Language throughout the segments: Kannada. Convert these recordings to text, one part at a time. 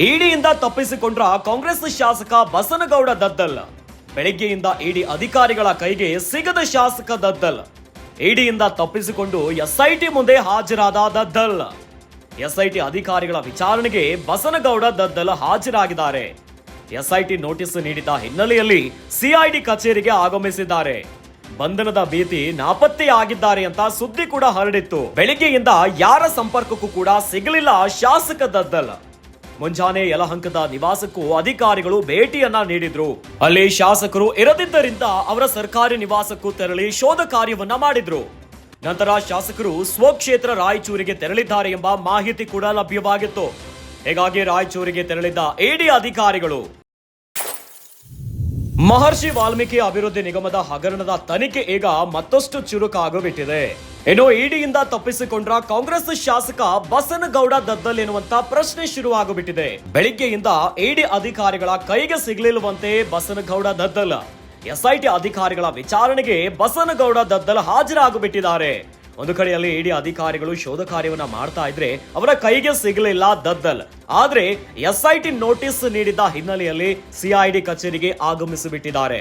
ಇಡಿಯಿಂದ ತಪ್ಪಿಸಿಕೊಂಡ್ರ ಕಾಂಗ್ರೆಸ್ ಶಾಸಕ ಬಸನಗೌಡ ದದ್ದಲ್. ಬೆಳಗ್ಗೆಯಿಂದ ಇಡಿ ಅಧಿಕಾರಿಗಳ ಕೈಗೆ ಸಿಗದ ಶಾಸಕ ದದ್ದಲ್. ಇಡಿಯಿಂದ ತಪ್ಪಿಸಿಕೊಂಡು ಎಸ್ಐಟಿ ಮುಂದೆ ಹಾಜರಾದ ದದ್ದಲ್. ಎಸ್ಐಟಿ ಅಧಿಕಾರಿಗಳ ವಿಚಾರಣೆಗೆ ಬಸನಗೌಡ ದದ್ದಲ್ ಹಾಜರಾಗಿದ್ದಾರೆ. ಎಸ್ಐಟಿ ನೋಟಿಸ್ ನೀಡಿದ ಹಿನ್ನೆಲೆಯಲ್ಲಿ ಸಿಐಡಿ ಕಚೇರಿಗೆ ಆಗಮಿಸಿದ್ದಾರೆ. ಬಂಧನದ ಭೀತಿ ನಾಪತ್ತೆಯಾಗಿದ್ದಾರೆ ಅಂತ ಸುದ್ದಿ ಕೂಡ ಹರಡಿತ್ತು. ಬೆಳಿಗ್ಗೆಯಿಂದ ಯಾರ ಸಂಪರ್ಕಕ್ಕೂ ಕೂಡ ಸಿಗಲಿಲ್ಲ ಶಾಸಕ ದದ್ದಲ್. ಮುಂಜಾನೆ ಯಲಹಂಕದ ನಿವಾಸಕ್ಕೂ ಅಧಿಕಾರಿಗಳು ಭೇಟಿಯನ್ನ ನೀಡಿದ್ರು. ಅಲ್ಲಿ ಶಾಸಕರು ಇರದಿದ್ದರಿಂದ ಅವರ ಸರ್ಕಾರಿ ನಿವಾಸಕ್ಕೂ ತೆರಳಿ ಶೋಧ ಕಾರ್ಯವನ್ನ ಮಾಡಿದ್ರು. ನಂತರ ಶಾಸಕರು ಸ್ವಕ್ಷೇತ್ರ ರಾಯಚೂರಿಗೆ ತೆರಳಿದ್ದಾರೆ ಎಂಬ ಮಾಹಿತಿ ಕೂಡ ಲಭ್ಯವಾಗಿತ್ತು. ಹೀಗಾಗಿ ರಾಯಚೂರಿಗೆ ತೆರಳಿದ್ದ ಇಡಿ ಅಧಿಕಾರಿಗಳು ಮಹರ್ಷಿ ವಾಲ್ಮೀಕಿ ಅಭಿವೃದ್ಧಿ ನಿಗಮದ ಹಗರಣದ ತನಿಖೆ ಈಗ ಮತ್ತಷ್ಟು ಚುರುಕಾಗಿಬಿಟ್ಟಿದೆ. ಇನ್ನು ಇಡಿಯಿಂದ ತಪ್ಪಿಸಿಕೊಂಡ್ರ ಕಾಂಗ್ರೆಸ್ ಶಾಸಕ ಬಸನಗೌಡ ದದ್ದಲ್ ಎನ್ನುವಂತ ಪ್ರಶ್ನೆ ಶುರುವಾಗುಬಿಟ್ಟಿದೆ. ಬೆಳಿಗ್ಗೆಯಿಂದ ಇಡಿ ಅಧಿಕಾರಿಗಳ ಕೈಗೆ ಸಿಗಲಿಲ್ಲವಂತೆ ಬಸನಗೌಡ ದದ್ದಲ್. ಎಸ್ಐಟಿ ಅಧಿಕಾರಿಗಳ ವಿಚಾರಣೆಗೆ ಬಸನಗೌಡ ದದ್ದಲ್ ಹಾಜರಾಗಿಬಿಟ್ಟಿದ್ದಾರೆ. ಒಂದು ಕಡೆಯಲ್ಲಿ ಇಡಿ ಅಧಿಕಾರಿಗಳು ಶೋಧ ಕಾರ್ಯವನ್ನ ಮಾಡ್ತಾ ಇದ್ರೆ ಅವರ ಕೈಗೆ ಸಿಗಲಿಲ್ಲ ದದ್ದಲ್. ಆದ್ರೆ ಎಸ್ಐಟಿ ನೋಟಿಸ್ ನೀಡಿದ ಹಿನ್ನೆಲೆಯಲ್ಲಿ ಸಿಐಡಿ ಕಚೇರಿಗೆ ಆಗಮಿಸಿಬಿಟ್ಟಿದ್ದಾರೆ.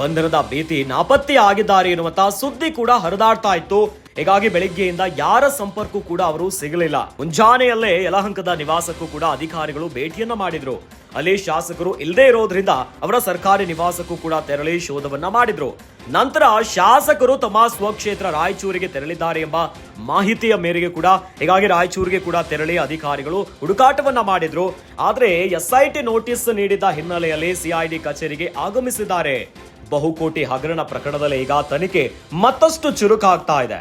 ಬಂಧನದ ಭೀತಿ ನಾಪತ್ತೆ ಆಗಿದ್ದಾರೆ ಎನ್ನುವಂತ ಸುದ್ದಿ ಕೂಡ ಹರಿದಾಡ್ತಾ ಇತ್ತು. ಹೀಗಾಗಿ ಬೆಳಿಗ್ಗೆಯಿಂದ ಯಾರ ಸಂಪರ್ಕ ಕೂಡ ಅವರು ಸಿಗಲಿಲ್ಲ. ಮುಂಜಾನೆಯಲ್ಲೇ ಯಲಹಂಕದ ನಿವಾಸಕ್ಕೂ ಕೂಡ ಅಧಿಕಾರಿಗಳು ಭೇಟಿಯನ್ನ ಮಾಡಿದ್ರು. ಅಲ್ಲಿ ಶಾಸಕರು ಇಲ್ಲದೆ ಇರೋದ್ರಿಂದ ಅವರ ಸರ್ಕಾರಿ ನಿವಾಸಕ್ಕೂ ಕೂಡ ತೆರಳಿ ಶೋಧವನ್ನ ಮಾಡಿದ್ರು. ನಂತರ ಶಾಸಕರು ತಮ್ಮ ಸ್ವಕ್ಷೇತ್ರ ರಾಯಚೂರಿಗೆ ತೆರಳಿದ್ದಾರೆ ಎಂಬ ಮಾಹಿತಿಯ ಮೇರೆಗೆ ಕೂಡ ಹೀಗಾಗಿ ರಾಯಚೂರಿಗೆ ಕೂಡ ತೆರಳಿ ಅಧಿಕಾರಿಗಳು ಹುಡುಕಾಟವನ್ನ ಮಾಡಿದ್ರು. ಆದ್ರೆ ಎಸ್ಐಟಿ ನೋಟಿಸ್ ನೀಡಿದ ಹಿನ್ನೆಲೆಯಲ್ಲಿ ಸಿಐಡಿ ಕಚೇರಿಗೆ ಆಗಮಿಸಿದ್ದಾರೆ. ಬಹುಕೋಟಿ ಹಗರಣ ಪ್ರಕರಣದಲ್ಲಿ ಈಗ ತನಿಖೆ ಮತ್ತಷ್ಟು ಚುರುಕಾಗ್ತಾ ಇದೆ.